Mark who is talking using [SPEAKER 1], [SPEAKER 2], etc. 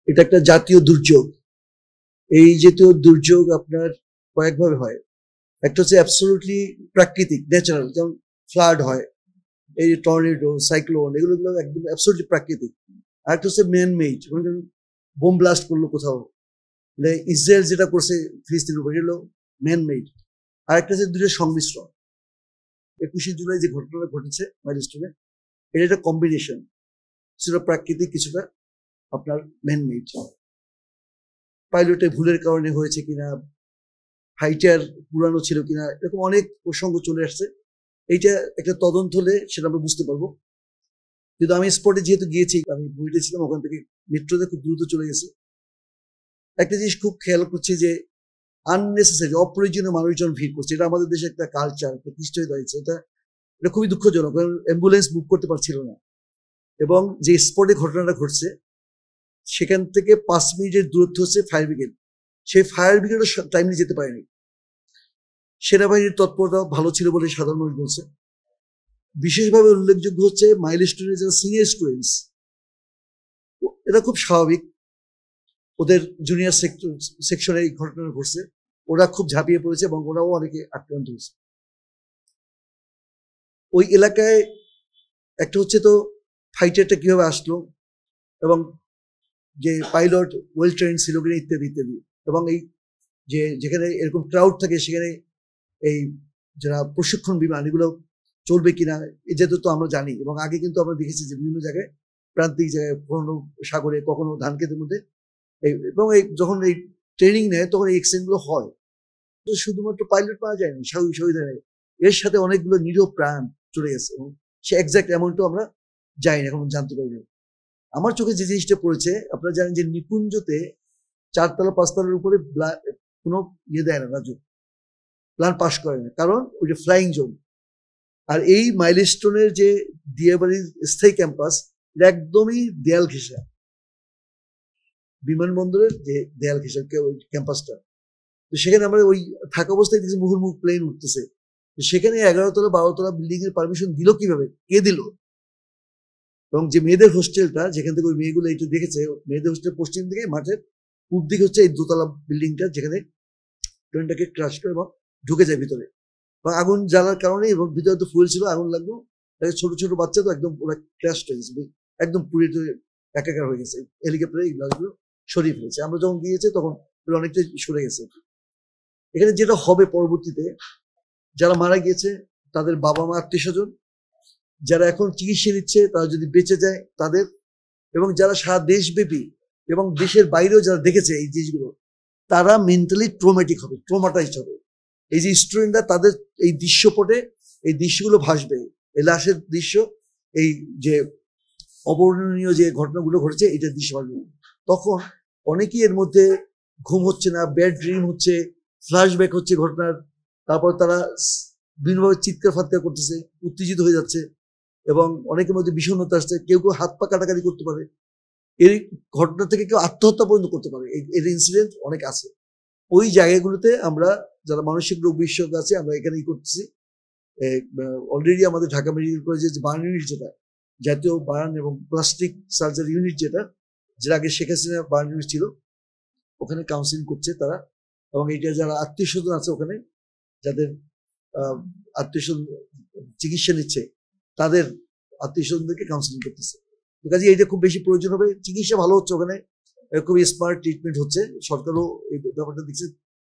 [SPEAKER 1] এটা একটা জাতীয় দুর্যোগ। এই জাতীয় দুর্যোগ আপনার কয়েকভাবে হয়। একটা হচ্ছে অ্যাবসলিউটলি প্রাকৃতিক, ন্যাচারাল, যেমন ফ্লাড হয়, এই টর্নেডো, সাইক্লোন, এগুলো একদম অ্যাবসলিউটলি প্রাকৃতিক। আর একটা হচ্ছে ম্যান মেড, বোম ব্লাস্ট করলো কোথাও, ইসরায়েল যেটা করছে ফিলিস্তিনের উপর, এগুলো ম্যান মেড। আর একটা হচ্ছে দুটো সংমিশ্রণ। 21শে জুলাই যে ঘটনাটা ঘটেছে মাইলস্টোনে, এটা একটা কম্বিনেশন, কিছুটা প্রাকৃতিক, কিছুটা আপনার ম্যান মেড। পাইলটের ভুলের কারণে হয়েছে কিনা, ফাইটার পুরানো ছিল কিনা, এরকম অনেক প্রসঙ্গ চলে আসছে। এইটা একটা তদন্ত হলে সেটা আমরা বুঝতে পারবো। কিন্তু আমি স্পটে যেহেতু গিয়েছি, আমি বুয়েটে ছিলাম, ওখান থেকে মেট্রোতে খুব দ্রুত চলে গেছে। একটা জিনিস খুব খেয়াল করছি যে আননেসেসারি, অপ্রয়োজনীয় মানুষজন ভিড় করছে। এটা আমাদের দেশে একটা কালচার প্রতিষ্ঠিত হয়ে দাঁড়িয়েছে। এটা খুবই দুঃখজনক, কারণ অ্যাম্বুলেন্স বুক করতে পারছিল না। এবং যে স্পটে ঘটনাটা ঘটছে সেখান থেকে 5 মিনিটের দূরত্ব হচ্ছে ফায়ার ব্রিগেড। সেই ফায়ার ব্রিগেডও টাইমলি যেতে পারেনি। সেনাবাহিনীর তৎপরতা ভালো ছিল বলে সাধারণ মানুষ বলছে। বিশেষভাবে উল্লেখযোগ্য হচ্ছে মাইলস্টোনের যারা সিনিয়র স্টুডেন্টস, এটা খুব স্বাভাবিক, ওদের জুনিয়র সেকশনে এই ঘটনা ঘটছে, ওরা খুব ঝাঁপিয়ে পড়েছে এবং ওরাও অনেকে আক্রান্ত হয়েছে। ওই এলাকায় একটা হচ্ছে তো ফাইটারটা কিভাবে আসলো, এবং যে পাইলট ওয়েল ট্রেন ছিল কিনা, ইত্যাদি ইত্যাদি। এবং এই যে যেখানে এরকম ক্রাউড থাকে সেখানে এই যারা প্রশিক্ষণ বিমান, এগুলো চলবে কিনা, যেহেতু তো আমরা জানি। এবং আগে কিন্তু আমরা দেখেছি যে বিভিন্ন জায়গায়, প্রান্তিক জায়গায়, কখনো সাগরে, কখনো ধান ক্ষেতের মধ্যে, এবং এই যখন এই ট্রেনিং নেয় তখন এই অ্যাক্সিডেন্টগুলো হয়। তো শুধুমাত্র পাইলট পাওয়া যায়নি, শহীদ হয়, এর সাথে অনেকগুলো নিরীহ প্রাণ চলে গেছে, এবং সে এক্সাক্ট অ্যামাউন্টও আমরা যাই না, এখন জানতে পারি না। আমার চোখে যে জিনিসটা পড়েছে, আপনারা জানেন যে নিকুঞ্জতে 4 তলা 5 তলার উপরে কোনো দেয় না, রাজু প্ল্যান পাস করে না, কারণ ওই যে ফ্লাইং জোন। আর এই মাইলস্টোনের যে দিয়াবাড়ির স্থায়ী ক্যাম্পাস, এটা একদমই দেয়াল ঘেঁষা, বিমানবন্দরের যে দেয়াল ঘেঁষা ওই ক্যাম্পাসটা। তো সেখানে আমরা ওই থাকা অবস্থায় দেখছি মুহুর্মুখ প্লেন উঠতেছে। সেখানে 11 তলা 12 তলা বিল্ডিং এর পারমিশন দিল কিভাবে, কে দিল? এবং যে মেয়েদের হোস্টেলটা, যেখান থেকে ওই মেয়েগুলো এইটা দেখেছে, মেয়েদের হোস্টেল পশ্চিম দিকে, মাঠের পূব দিকে হচ্ছে এই দোতলা বিল্ডিংটা, যেখানে ট্রেনটাকে ক্রাশ করে এবং ঢুকে যায় ভিতরে। এবং আগুন জ্বালার কারণে, এবং ভিতরে তো ফুয়েল ছিল, আগুন লাগলো, ছোট ছোট বাচ্চা তো একদম ওরা ক্র্যাশ হয়ে গেছে, একদম পুড়ে টুড়ে একাকার হয়ে গেছে। হেলিকপ্টারে এই গ্লাসগুলো সরিয়ে ফেলেছে, আমরা যখন গিয়েছি তখন অনেকটাই সরে গেছে। এখানে যেটা হবে পরবর্তীতে, যারা মারা গিয়েছে তাদের বাবা মা, আত্মীয় স্বজন, যারা এখন চিকিৎসা নিচ্ছে তারা যদি বেঁচে যায় তাদের, এবং যারা সারা দেশব্যাপী এবং দেশের বাইরেও যারা দেখেছে এই জিনিসগুলো, তারা মেন্টালি ট্রমেটিক হবে, ট্রমাটাইজড হবে। এই যে স্টুডেন্টরা, তাদের এই দৃশ্যপটে এই দৃশ্যগুলো ভাসবে, এই লাশের দৃশ্য, এই যে অবর্ণনীয় যে ঘটনাগুলো ঘটেছে, এটার দৃশ্য ভাসবে। তখন অনেকেই এর মধ্যে ঘুম হচ্ছে না, ব্যাড ড্রিম হচ্ছে, ফ্ল্যাশব্যাক হচ্ছে ঘটনার। তারপর তারা বিভিন্নভাবে চিৎকার ফাৎকার করতেছে, উত্তেজিত হয়ে যাচ্ছে, এবং অনেকের মধ্যে বিষণ্ণতা আসছে। কেউ কেউ হাত পা কাটাকাটি করতে পারে, এই ঘটনা থেকে কেউ আত্মহত্যা পর্যন্ত করতে পারে, এর ইনসিডেন্ট অনেক আছে। ওই জায়গাগুলোতে আমরা যারা মানসিক রোগ বিশেষজ্ঞ আছে, আমরা এখানেই করতেছি। অলরেডি আমাদের ঢাকা মেডিকেল কলেজের যে বার্ন ইউনিট, যেটা জাতীয় বার্ন এবং প্লাস্টিক সার্জারি ইউনিট, যেটা যেটা আগে শেখ হাসিনা বার্ন ইউনিট ছিল, ওখানে কাউন্সিলিং করছে তারা। এবং এইটা যারা আত্মীয় স্বজন আছে ওখানে, যাদের আত্মীয় স্বজন চিকিৎসা নিচ্ছে, তাদের আত্মীয় স্বজনদেরকে কাউন্সিলিং করতেছে। কাজে এইটা খুব বেশি প্রয়োজন হবে। চিকিৎসা ভালো হচ্ছে ওখানে, খুবই স্মার্ট ট্রিটমেন্ট হচ্ছে, সরকারও এই ব্যাপারটা দেখছে।